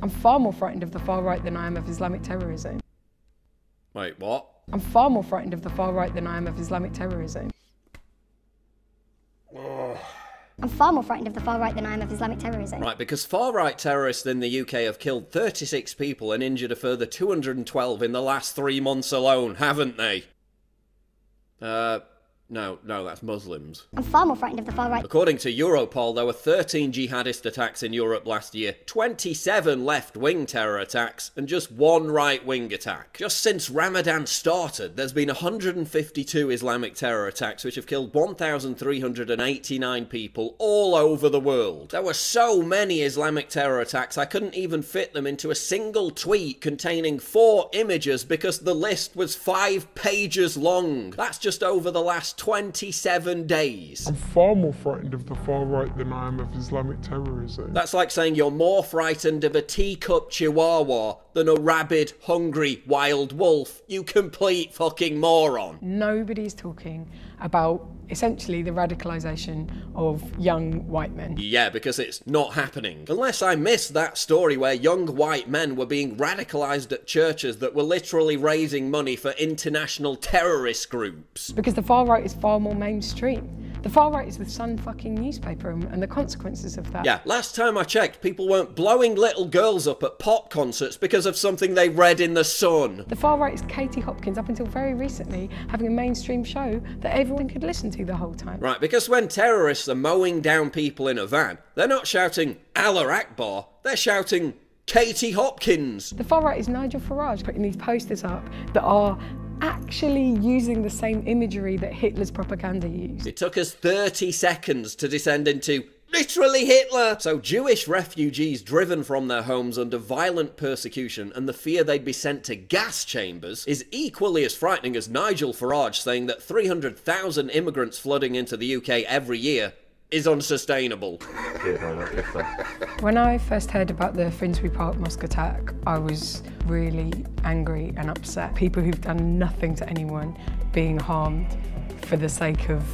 I'm far more frightened of the far right than I am of Islamic terrorism. Wait, what? I'm far more frightened of the far right than I am of Islamic terrorism. I'm far more frightened of the far right than I am of Islamic terrorism. Right, because far-right terrorists in the UK have killed 36 people and injured a further 212 in the last 3 months alone, haven't they? No, that's Muslims. I'm far more frightened of the far right. According to Europol, there were 13 jihadist attacks in Europe last year, 27 left-wing terror attacks, and just 1 right-wing attack. Just since Ramadan started, there's been 152 Islamic terror attacks, which have killed 1,389 people all over the world. There were so many Islamic terror attacks, I couldn't even fit them into a single tweet containing 4 images because the list was 5 pages long. That's just over the last 27 days. I'm far more frightened of the far right than I am of Islamic terrorism. That's like saying you're more frightened of a teacup chihuahua than a rabid, hungry, wild wolf. You complete fucking moron. Nobody's talking about essentially the radicalisation of young white men. Yeah, because it's not happening. Unless I missed that story where young white men were being radicalised at churches that were literally raising money for international terrorist groups. Because the far right is far more mainstream. The far right is the Sun fucking newspaper and the consequences of that. Yeah, last time I checked, people weren't blowing little girls up at pop concerts because of something they read in the Sun. The far right is Katie Hopkins, up until very recently, having a mainstream show that everyone could listen to the whole time. Right, because when terrorists are mowing down people in a van, they're not shouting Allah Akbar, they're shouting Katie Hopkins. The far right is Nigel Farage putting these posters up that are actually using the same imagery that Hitler's propaganda used. It took us 30 seconds to descend into literally Hitler! So Jewish refugees driven from their homes under violent persecution and the fear they'd be sent to gas chambers is equally as frightening as Nigel Farage saying that 300,000 immigrants flooding into the UK every year is unsustainable. When I first heard about the Finsbury Park mosque attack, I was really angry and upset. People who've done nothing to anyone being harmed for the sake of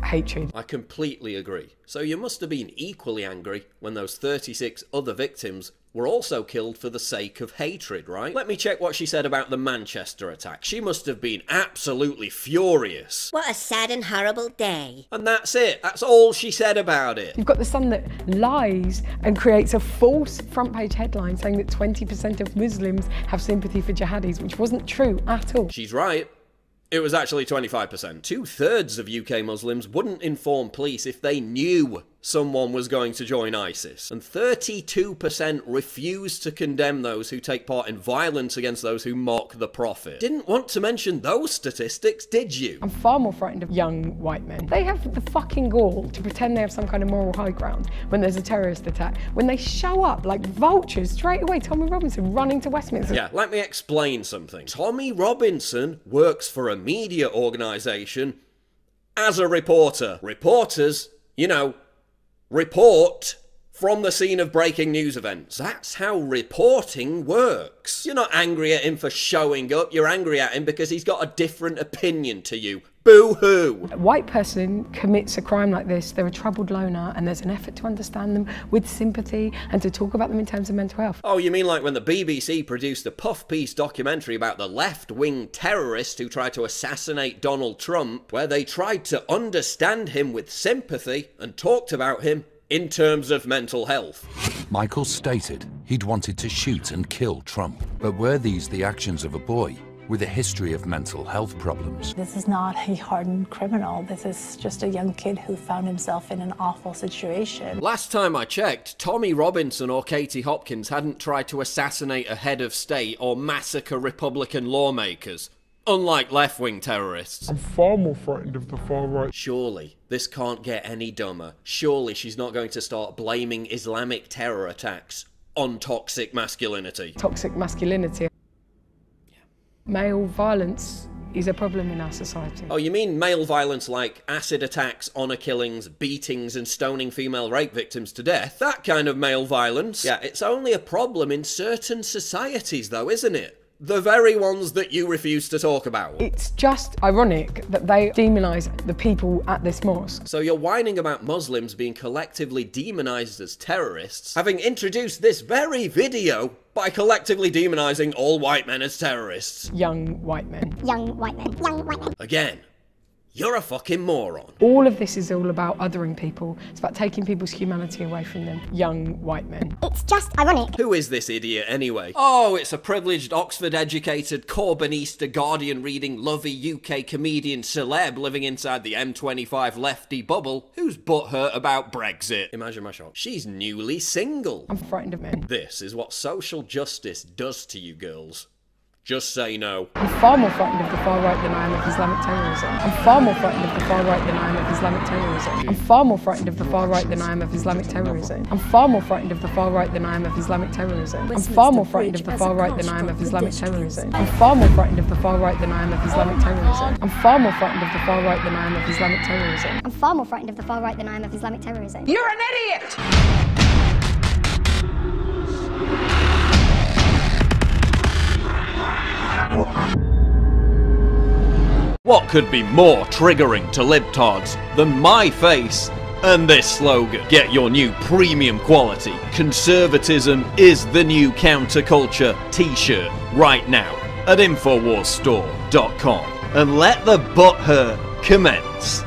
hatred. I completely agree. So you must have been equally angry when those 36 other victims were also killed for the sake of hatred, right? Let me check what she said about the Manchester attack. She must have been absolutely furious. What a sad and horrible day. And that's it. That's all she said about it. You've got the Sun that lies and creates a false front page headline saying that 20% of Muslims have sympathy for jihadis, which wasn't true at all. She's right. It was actually 25%. 2/3 of UK Muslims wouldn't inform police if they knew someone was going to join ISIS. And 32% refused to condemn those who take part in violence against those who mock the Prophet. Didn't want to mention those statistics, did you? I'm far more frightened of young white men. They have the fucking gall to pretend they have some kind of moral high ground when there's a terrorist attack. When they show up like vultures straight away, Tommy Robinson running to Westminster. Yeah, let me explain something. Tommy Robinson works for a media organisation as a reporter. Reporters, you know, report from the scene of breaking news events. That's how reporting works. You're not angry at him for showing up, you're angry at him because he's got a different opinion to you. Boo-hoo! A white person commits a crime like this, they're a troubled loner, and there's an effort to understand them with sympathy and to talk about them in terms of mental health. Oh, you mean like when the BBC produced a puff-piece documentary about the left-wing terrorist who tried to assassinate Donald Trump, where they tried to understand him with sympathy and talked about him in terms of mental health. Michael stated he'd wanted to shoot and kill Trump, but were these the actions of a boy with a history of mental health problems? This is not a hardened criminal. This is just a young kid who found himself in an awful situation. Last time I checked, Tommy Robinson or Katie Hopkins hadn't tried to assassinate a head of state or massacre Republican lawmakers, unlike left-wing terrorists. I'm far more frightened of the far right. Surely, this can't get any dumber. Surely she's not going to start blaming Islamic terror attacks on toxic masculinity. Toxic masculinity. Male violence is a problem in our society. Oh, you mean male violence like acid attacks, honour killings, beatings and stoning female rape victims to death? That kind of male violence? Yeah, it's only a problem in certain societies though, isn't it? The very ones that you refuse to talk about. It's just ironic that they demonise the people at this mosque. So you're whining about Muslims being collectively demonised as terrorists, having introduced this very video by collectively demonising all white men as terrorists. Young white men. Young white men. Young white men. Again, you're a fucking moron. All of this is all about othering people. It's about taking people's humanity away from them. Young white men. It's just ironic. Who is this idiot anyway? Oh, it's a privileged Oxford-educated, Corbynista, Guardian-reading, lovey UK comedian celeb living inside the M25 lefty bubble who's butthurt about Brexit. Imagine my shock. She's newly single. I'm frightened of men. This is what social justice does to you girls. Just say no. I'm far more frightened of the far right than I am of Islamic terrorism. I'm far more frightened of the far right than I am of Islamic terrorism. I'm far more frightened of the far right than I am of Islamic terrorism. I'm far more frightened of the far right than I am of Islamic terrorism. I'm far more frightened of the far right than I am of Islamic terrorism. I'm far more frightened of the far right than I am of Islamic terrorism. I'm far more frightened of the far right than I am of Islamic terrorism. I'm far more frightened of the far right than I am of Islamic terrorism. You're an idiot! What could be more triggering to libtards than my face and this slogan? Get your new premium quality "Conservatism is the new counterculture" t-shirt right now at InfoWarsStore.com and let the butthurt commence.